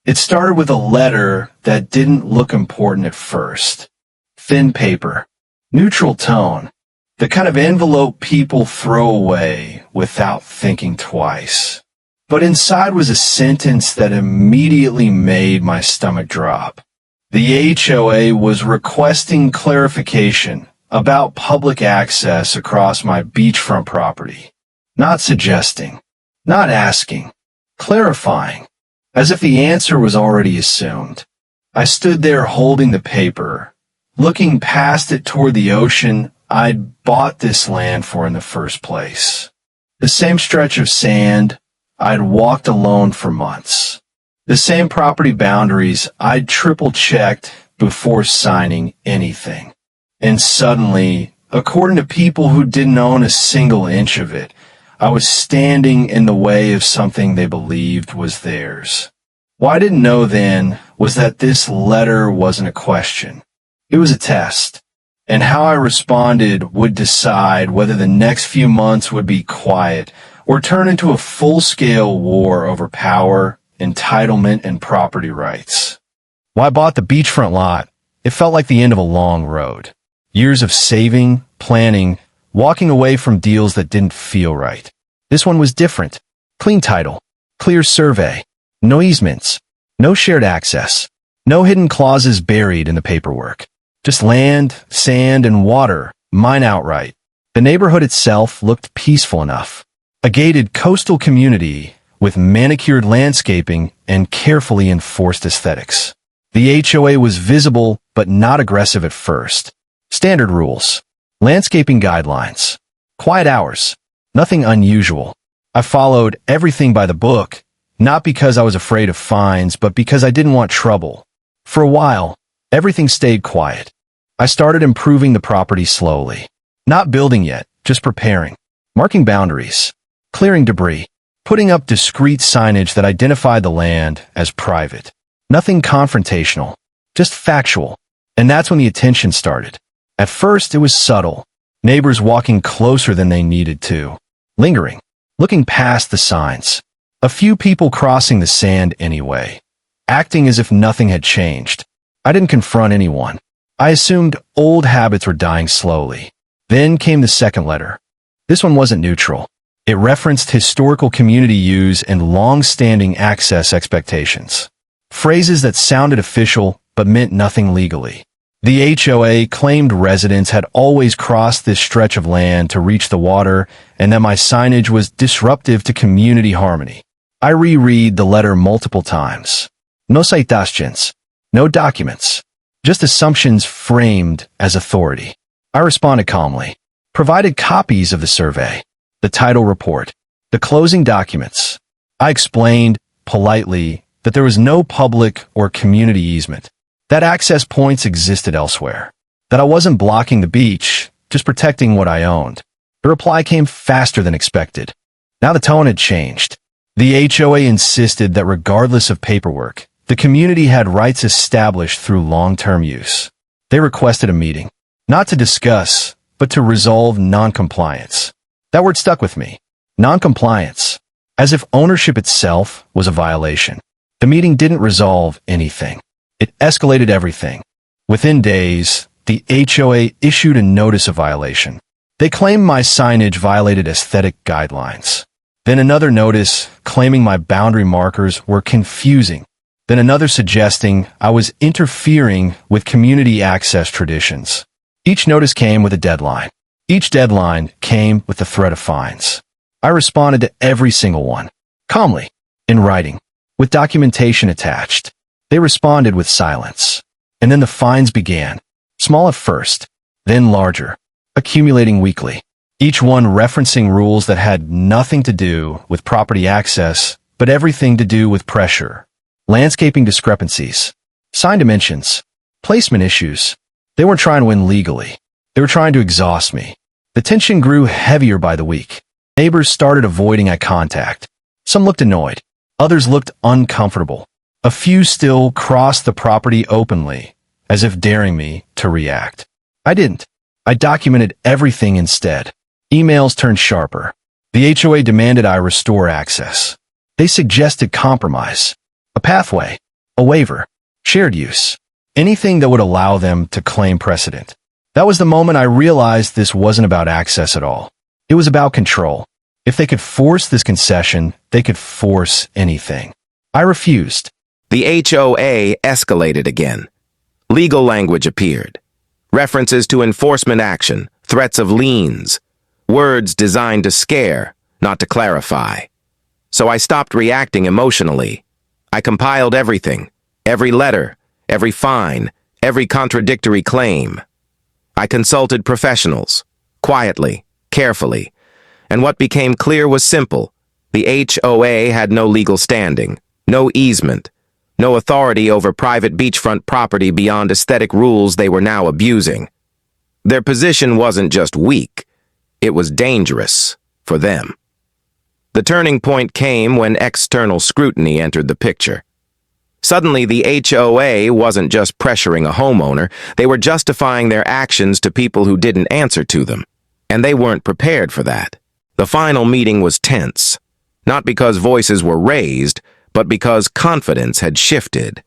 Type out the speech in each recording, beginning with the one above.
It started with a letter that didn't look important at first. Thin paper, neutral tone, the kind of envelope people throw away without thinking twice. But inside was a sentence that immediately made my stomach drop. The HOA was requesting clarification about public access across my beachfront property. Not suggesting, not asking, clarifying, as if the answer was already assumed. I stood there holding the paper, looking past it toward the ocean I'd bought this land for in the first place. The same stretch of sand I'd walked alone for months. The same property boundaries I'd triple-checked before signing anything. And suddenly, according to people who didn't own a single inch of it, I was standing in the way of something they believed was theirs. What I didn't know then was that this letter wasn't a question. It was a test. And how I responded would decide whether the next few months would be quiet or turn into a full-scale war over power, entitlement, and property rights. When I bought the beachfront lot, it felt like the end of a long road. Years of saving, planning, walking away from deals that didn't feel right. This one was different. Clean title, clear survey, no easements, no shared access, no hidden clauses buried in the paperwork. Just land, sand, and water, mine outright. The neighborhood itself looked peaceful enough. A gated coastal community with manicured landscaping and carefully enforced aesthetics. The HOA was visible but not aggressive at first. Standard rules, landscaping guidelines, quiet hours, nothing unusual. I followed everything by the book, not because I was afraid of fines, but because I didn't want trouble. For a while, everything stayed quiet. I started improving the property slowly. Not building yet, just preparing. Marking boundaries, clearing debris, putting up discreet signage that identified the land as private. Nothing confrontational, just factual. And that's when the attention started. At first, it was subtle. Neighbors walking closer than they needed to. Lingering, looking past the signs. A few people crossing the sand anyway. Acting as if nothing had changed. I didn't confront anyone. I assumed old habits were dying slowly. Then came the second letter. This one wasn't neutral. It referenced historical community use and long-standing access expectations. Phrases that sounded official but meant nothing legally. The HOA claimed residents had always crossed this stretch of land to reach the water and that my signage was disruptive to community harmony. I reread the letter multiple times. No citations, no documents, just assumptions framed as authority. I responded calmly, provided copies of the survey, the title report, the closing documents. I explained, politely, that there was no public or community easement, that access points existed elsewhere, that I wasn't blocking the beach, just protecting what I owned. The reply came faster than expected. Now the tone had changed. The HOA insisted that regardless of paperwork, the community had rights established through long-term use. They requested a meeting, not to discuss, but to resolve non-compliance. That word stuck with me. Non-compliance. As if ownership itself was a violation. The meeting didn't resolve anything. It escalated everything. Within days, the HOA issued a notice of violation. They claimed my signage violated aesthetic guidelines. Then another notice claiming my boundary markers were confusing. Then another suggesting I was interfering with community access traditions. Each notice came with a deadline. Each deadline came with the threat of fines. I responded to every single one, calmly, in writing, with documentation attached. They responded with silence. And then the fines began, small at first, then larger, accumulating weekly. Each one referencing rules that had nothing to do with property access, but everything to do with pressure. Landscaping discrepancies, sign dimensions, placement issues. They weren't trying to win legally. They were trying to exhaust me. The tension grew heavier by the week. Neighbors started avoiding eye contact. Some looked annoyed. Others looked uncomfortable. A few still crossed the property openly, as if daring me to react. I didn't. I documented everything instead. Emails turned sharper. The HOA demanded I restore access. They suggested compromise. A pathway. a waiver, shared use, anything that would allow them to claim precedent. That was the moment I realized this wasn't about access at all. It was about control. If they could force this concession, they could force anything. I refused. The HOA escalated again. Legal language appeared. References to enforcement action, threats of liens, words designed to scare, not to clarify. So I stopped reacting emotionally. I compiled everything, every letter, every fine, every contradictory claim. I consulted professionals, quietly, carefully, and what became clear was simple. The HOA had no legal standing, no easement, no authority over private beachfront property beyond aesthetic rules they were now abusing. Their position wasn't just weak, it was dangerous for them. The turning point came when external scrutiny entered the picture. Suddenly, the HOA wasn't just pressuring a homeowner, they were justifying their actions to people who didn't answer to them, and they weren't prepared for that. The final meeting was tense, not because voices were raised, but because confidence had shifted.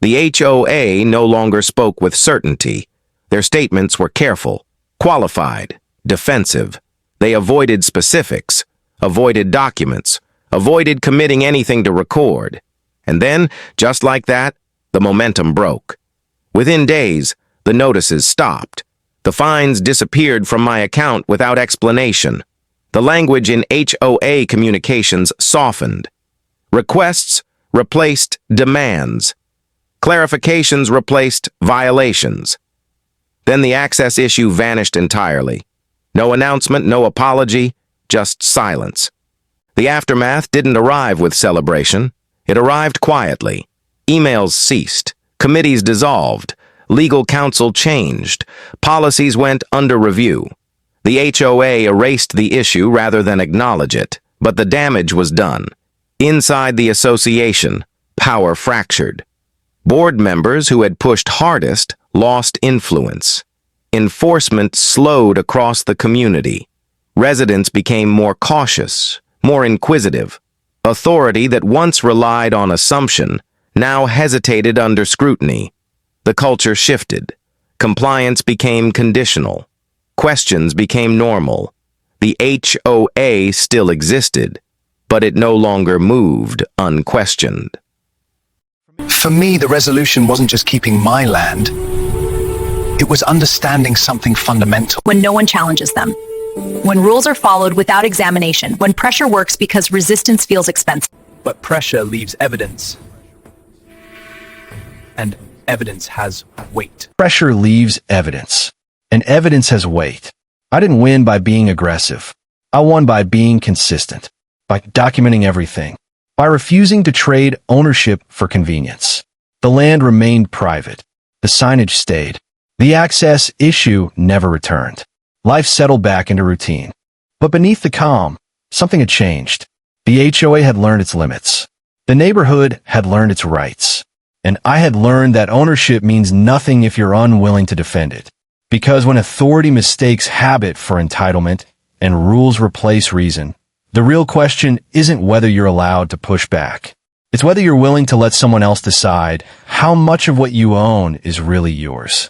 The HOA no longer spoke with certainty. Their statements were careful, qualified, defensive. They avoided specifics, avoided documents, avoided committing anything to record. And then, just like that, the momentum broke. Within days, the notices stopped. The fines disappeared from my account without explanation. The language in HOA communications softened. Requests replaced demands. Clarifications replaced violations. Then the access issue vanished entirely. No announcement, no apology, just silence. The aftermath didn't arrive with celebration. It arrived quietly. Emails ceased. Committees dissolved. Legal counsel changed. Policies went under review. The HOA erased the issue rather than acknowledge it, but the damage was done. Inside the association, power fractured. Board members who had pushed hardest lost influence. Enforcement slowed across the community. Residents became more cautious, more inquisitive. Authority that once relied on assumption now hesitated under scrutiny. The culture shifted. Compliance became conditional. Questions became normal. The HOA still existed, but it no longer moved unquestioned. For me, the resolution wasn't just keeping my land. It was understanding something fundamental. When no one challenges them. When rules are followed without examination. When pressure works because resistance feels expensive. But pressure leaves evidence. And evidence has weight. Pressure leaves evidence, and evidence has weight. I didn't win by being aggressive. I won by being consistent, by documenting everything, by refusing to trade ownership for convenience. The land remained private. The signage stayed. The access issue never returned. Life settled back into routine. But beneath the calm, something had changed. The HOA had learned its limits. The neighborhood had learned its rights. And I had learned that ownership means nothing if you're unwilling to defend it. Because when authority mistakes habit for entitlement and rules replace reason, the real question isn't whether you're allowed to push back. It's whether you're willing to let someone else decide how much of what you own is really yours.